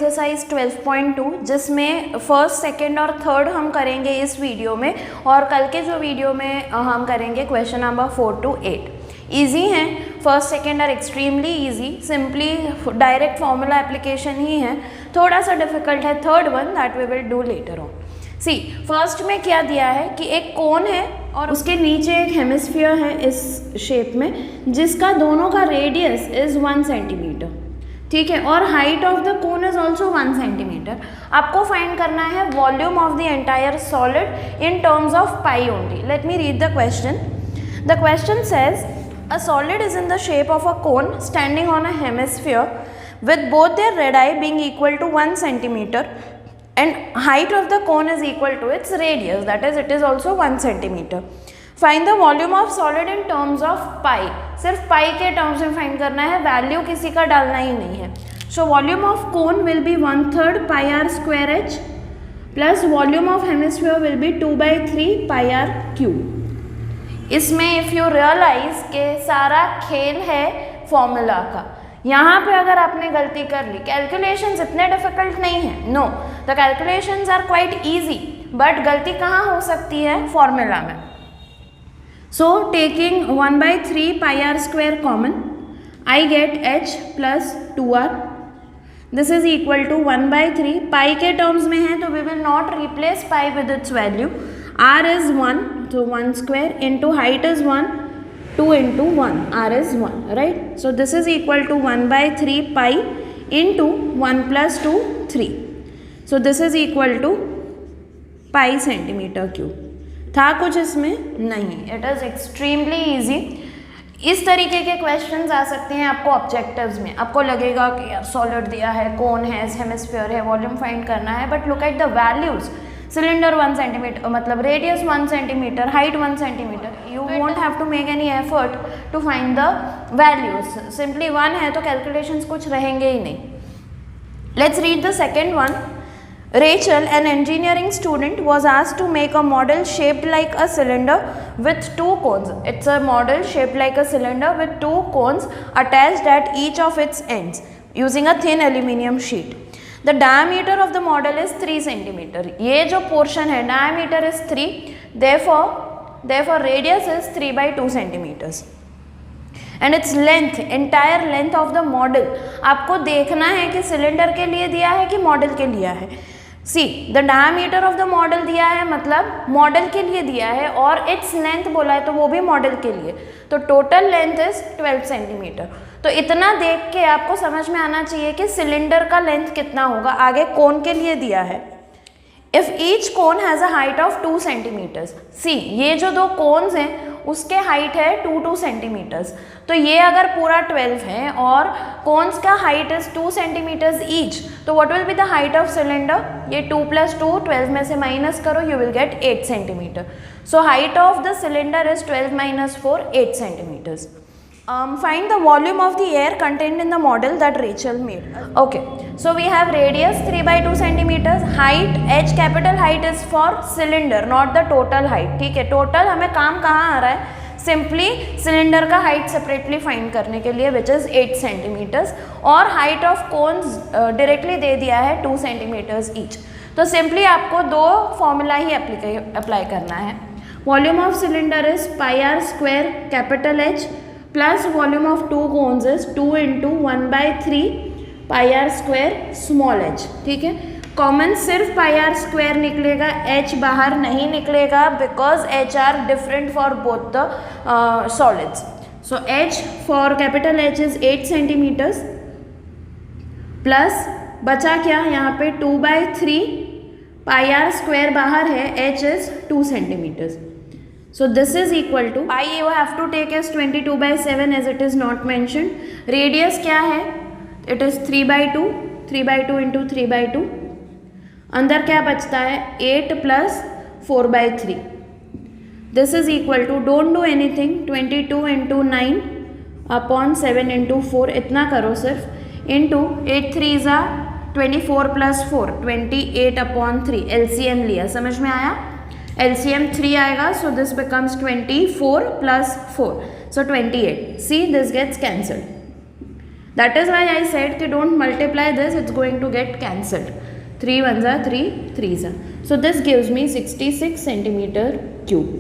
Exercise 12.2 जिसमें first, second और third हम करेंगे इस वीडियो में, और कल के जो वीडियो में हम करेंगे क्वेश्चन नंबर 4 to 8। ईजी हैं, first second are extremely easy, simply direct formula application ही है। थोड़ा सा डिफिकल्ट है third one, that we will do later on. See, first में क्या दिया है कि एक कोन है और उसके नीचे एक हेमिस्फीयर है इस शेप में, जिसका दोनों का रेडियस इज 1 सेंटीमीटर, ठीक है, और height of the cone is also 1 centimetre. आपको फाइंड करना है volume of the entire solid in terms of pi only. Let me read the question. The question says a solid is in the shape of a cone standing on a hemisphere with both their radii being equal to 1 centimeter and height of the cone is equal to its radius, that is it is also 1 centimeter. Find the volume of solid in terms of pi. सिर्फ pi के terms में find करना है, value किसी का डालना ही नहीं है। So volume of cone will be 1/3 pi r square h plus volume of hemisphere will be 2/3 pi r cube. इसमें इफ़ यू रियलाइज के सारा खेल है फॉर्मूला का। यहाँ पे अगर आपने गलती कर ली, कैलकुलेशंस इतने डिफिकल्ट नहीं है, no, the calculations are quite easy, but गलती कहाँ हो सकती है, फॉर्मूला में। So taking 1/3 pi r square common, I get h plus 2r, this is equal to 1/3 pi के टर्म्स में है तो we will not replace pi with its value. r is 1, so 1 square into height is 1, 2 into 1, r is 1, right? So this is equal to 1/3 pi into 1 plus 2, 3. So this is equal to pi centimeter cube। था कुछ इसमें नहीं, it is extremely easy। इस तरीके के questions आ सकते हैं आपको ऑब्जेक्टिव्स में। आपको लगेगा कि यार सॉलिड दिया है, कोन है, हेमिस्फीयर है, वॉल्यूम फाइंड करना है, but look at the values. Cylinder 1 centimetre, मतलब radius 1 centimetre, height 1 centimetre, you won't have to make any effort to find the values. Simply 1 है तो कैलकुलेशंस कुछ रहेंगे ही नहीं। Let's read the second one. Rachel, an engineering student, was asked to make a model shaped like a cylinder with 2 cones. It's a model shaped like a cylinder with 2 cones attached at each of its ends using a thin aluminum sheet. The diameter of the model is 3 centimeter. ये जो portion है diameter is 3, therefore radius is 3/2 centimeters. And its length, entire length of the model, आपको देखना है कि cylinder के लिए दिया है कि मॉडल के लिए है। See, the diameter of the model दिया है, मतलब मॉडल के लिए दिया है, और इट्स लेंथ बोला है तो वो भी मॉडल के लिए, तो टोटल लेंथ इज 12 सेंटीमीटर। तो इतना देख के आपको समझ में आना चाहिए कि सिलेंडर का लेंथ कितना होगा। आगे कोन के लिए दिया है, if each cone has a height of 2 centimetres. See, ये जो 2 कोन्स हैं उसके हाइट है 2 सेंटीमीटर्स, तो ये अगर पूरा 12 है और कोन्स का हाइट इज 2 सेंटीमीटर्स ईच, तो what will be the height of cylinder? ये 2 + 2, 12 में से माइनस करो, you will get 8 centimetre. So height of the cylinder is 12 - 4, 8 centimetres. Find the volume of the air contained in the model that Rachel made. Okay, so we have radius 3/2 centimeters, height h, capital height is for cylinder, not the total height, ठीक है। total हमें काम कहाँ आ रहा है, simply cylinder का height separately find करने के लिए, विच इज़ 8 सेंटीमीटर्स, और हाइट ऑफ कोन्स डायरेक्टली दे दिया है 2 सेंटीमीटर्स ईच। तो सिंपली आपको 2 फॉर्मूला ही अप्लाई करना है। Volume of cylinder is pi r square capital H plus volume of 2 cones is 2 × 1/3 pi r square small h, ठीक है। Common सिर्फ pi r square निकलेगा, h बाहर नहीं निकलेगा, because h are different for both the solids. So h for capital H is 8 centimetres, plus बचा क्या यहाँ पे 2/3 pi r square बाहर है, h is 2 centimetres. So this is equal to pi you have to take as 22/7 as it is not mentioned. Radius क्या है? It is 3/2, 3/2 into 3/2. अंदर क्या बचता है? 8 plus 4/3. This is equal to, don't do anything, 22 into 9 upon 7 into 4, इतना करो सिर्फ, into 8 3s are 24 plus 4, 28 upon 3, LCM लिया, समझ में आया? LCM 3 आएगा, so this becomes 24 plus 4, so 28. See, this gets cancelled. That is why I said कि don't multiply this, it's going to get cancelled. 3 1s are 3 3s are. So this gives me 66 centimeter cube.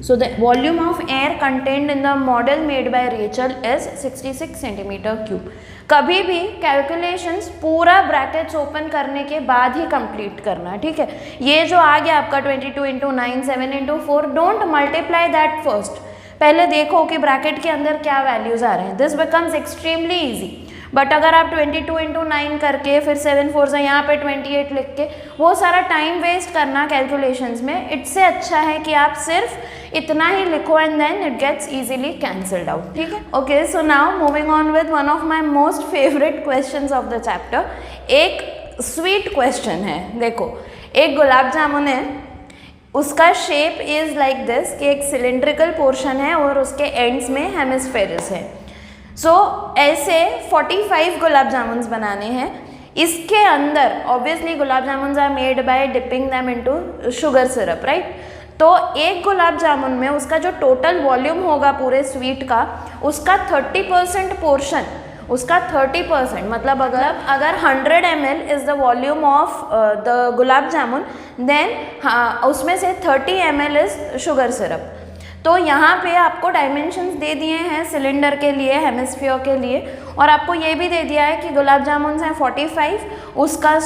So the volume of air contained in the model made by Rachel is 66 centimeter cube. कभी भी calculations पूरा brackets open करने के बाद ही complete करना, ठीक है. ये जो आ गया आपका 22 into 9 7 into 4, don't multiply that first. पहले देखो कि ब्रैकेट के अंदर क्या वैल्यूज आ रहे हैं. This becomes extremely easy. But अगर आप 22 इंटू 9 करके फिर 7 4 से यहाँ पे 28 लिख के वो सारा टाइम वेस्ट करना कैलकुलेशंस में, इससे अच्छा है कि आप सिर्फ इतना ही लिखो and then it gets easily cancelled out, ठीक है. Okay, so now moving on with one of my most favourite questions of the chapter. एक स्वीट क्वेश्चन है. देखो, एक गुलाब जामुन है, उसका शेप इज लाइक दिस कि एक सिलेंड्रिकल पोर्शन है और उसके एंड्स में हेमिस्फेरिस है. सो ऐसे 45 गुलाब जामुन्स बनाने हैं. इसके अंदर obviously gulab jamuns are made by dipping them into sugar syrup, right. तो एक गुलाब जामुन में उसका जो टोटल वॉल्यूम होगा पूरे स्वीट का, उसका 30% पोर्शन, उसका 30% मतलब अगर 100 ml is the volume of the gulab jamun, then उसमें से 30 ml इज़ शुगर सिरप. तो यहाँ पे आपको डायमेंशंस दे दिए हैं सिलेंडर के लिए, हेमिस्फीयर के लिए, और आपको ये भी दे दिया है कि गुलाब जामुन हैं 45, उसका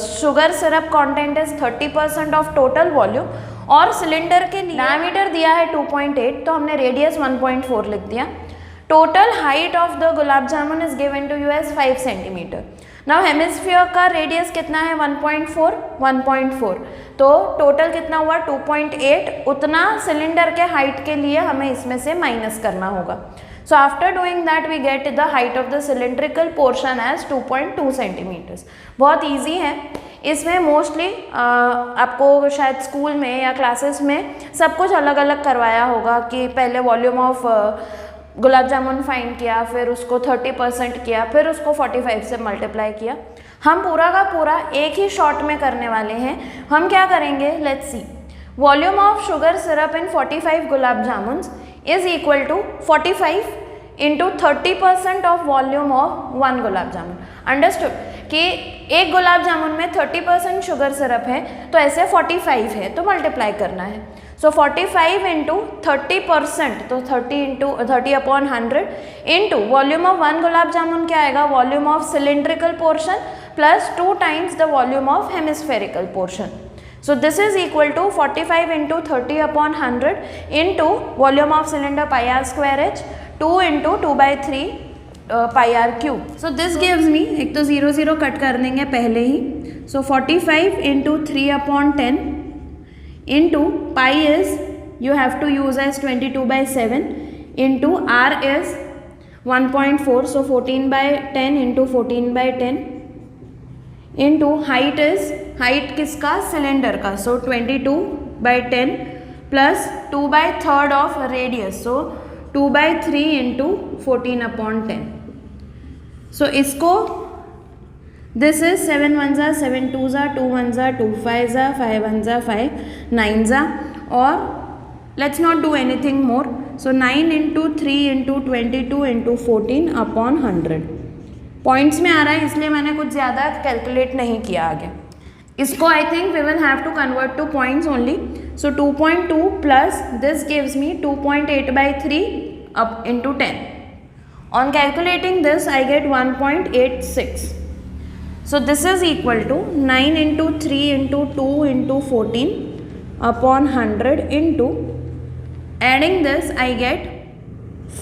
sugar syrup content is 30% of total volume, और सिलेंडर के लिए डायमीटर दिया है 2.8, तो हमने रेडियस 1.4 लिख दिया. Total height of the gulab jamun is given to you as 5 centimetre. Now hemisphere का रेडियस कितना है 1.4, तो टोटल कितना हुआ 2.8. उतना सिलेंडर के हाइट के लिए हमें इसमें से माइनस करना होगा. So after doing that we get the height of the cylindrical portion as 2.2 centimetres. बहुत ईजी है. इसमें मोस्टली आपको शायद स्कूल में या क्लासेस में सब कुछ अलग अलग करवाया होगा कि पहले volume of gulab jamun find किया, फिर उसको 30% किया, फिर उसको 45 से मल्टीप्लाई किया. हम पूरा का पूरा एक ही शॉट में करने वाले हैं. हम क्या करेंगे, let's see. Volume of sugar syrup in 45 gulab jamuns is equal to 45 into 30% of volume of 1 gulab jamun. Understood कि एक गुलाब जामुन में 30% शुगर सिरप है, तो ऐसे 45 है, तो मल्टीप्लाई करना है. सो 45 इंटू 30%, तो 30 upon 100 into volume of 1 gulab जामुन क्या आएगा, volume of cylindrical portion plus 2 times the volume of hemispherical portion. So this is equal to 45 into 30 upon 100 into volume of cylinder pi r square h 2 into 2 by 3 pi r cube. So this gives me, एक तो 0 0 cut कर देंगे पहले ही. So 45 into 3 upon 10 into pi is you have to use as 22 by 7 into r is 1.4, so 14 by 10 into 14 by 10 into height is, height किसका, cylinder का, so 22 by 10 plus 2 by 3rd of radius, so 2 by 3 into 14 upon 10. so इसको this is 7 1s are 7 2s are 2 1s are 2 5s are 5 1s are 5 9s are, or let's not do anything more, so 9 into 3 into 22 into 14 upon 100. Points में आ रहा है इसलिए मैंने कुछ ज़्यादा calculate नहीं किया आगे. इसको I think we will have to convert to points only. So 2.2 plus this gives me 2.8 by 3 up into 10. On calculating this I get 1.86. So this is equal to 9 into 3 into 2 into 14 upon 100 into adding this I get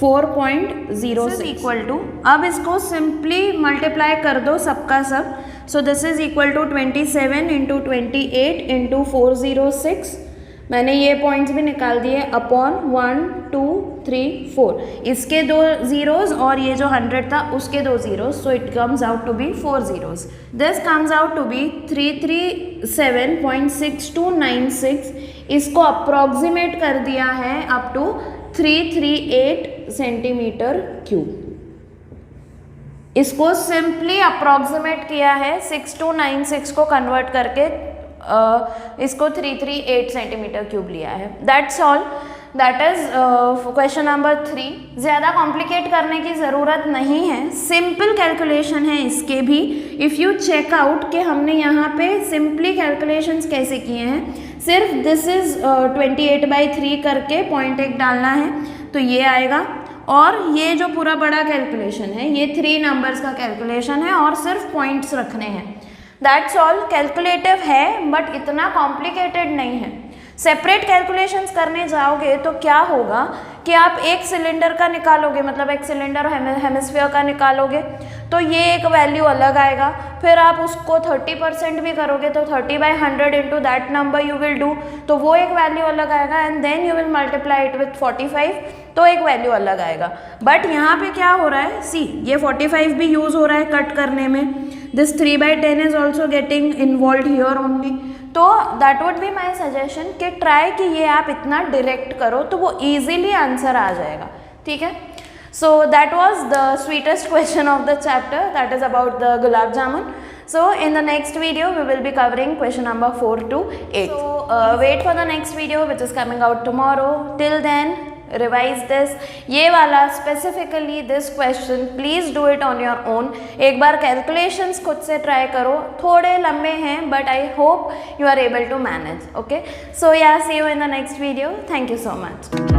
4.06 equal to, अब इसको simply multiply कर दो सबका सब. So this is equal to 27 into 28 into 406. मैंने ये points भी निकाल दिए अपॉन 1 2 3 4, इसके 2 zeros और ये जो 100 था उसके 2 zeros, so it comes out to be 4 zeros. This comes out to be 337.6296. इसको अप्रॉक्सीमेट कर दिया है अप टू 338 सेंटीमीटर क्यूब. इसको सिंपली अप्रॉक्सीमेट किया है 6296 को कन्वर्ट करके इसको 338 सेंटीमीटर क्यूब लिया है. That's all. That is question number 3। ज़्यादा कॉम्प्लिकेट करने की ज़रूरत नहीं है, सिंपल कैलकुलेशन है इसके भी। इफ़ यू चेक आउट कि हमने यहाँ पे सिंपली कैलकुलेशंस कैसे किए हैं, सिर्फ दिस इज़ 28/3 करके 0.1 डालना है तो ये आएगा, और ये जो पूरा बड़ा कैलकुलेशन है ये 3 नंबर्स का कैलकुलेशन है और सिर्फ पॉइंट्स रखने हैं। That's all. कैलकुलेटिव है बट इतना कॉम्प्लिकेटेड नहीं है। सेपरेट कैलकुलेशंस करने जाओगे तो क्या होगा कि आप एक सिलेंडर का निकालोगे, मतलब एक सिलेंडर हेमिस्फीयर का निकालोगे तो ये एक वैल्यू अलग आएगा, फिर आप उसको 30% भी करोगे तो 30/100 into that number you will do, तो वो एक वैल्यू अलग आएगा, and then you will multiply it with 45 तो एक वैल्यू अलग आएगा। बट यहाँ पे क्या हो रहा है, सी ये 45 भी यूज़ हो रहा है कट करने में, this 3/10 is also getting involve here only, तो that would be my suggestion कि ट्राई कि ये आप इतना डायरेक्ट करो तो वो ईजिली आंसर आ जाएगा, ठीक है। So that was the sweetest question of the chapter, that is about the gulab jamun. So in the next video we will be covering question number 4 to 8. So wait for the next video which is coming out tomorrow. Till then revise this. ये वाला specifically this question please do it on your own. एक बार calculations खुद से try करो, थोड़े लंबे हैं but I hope you are able to manage. Okay. So yeah, see you in the next video. Thank you so much.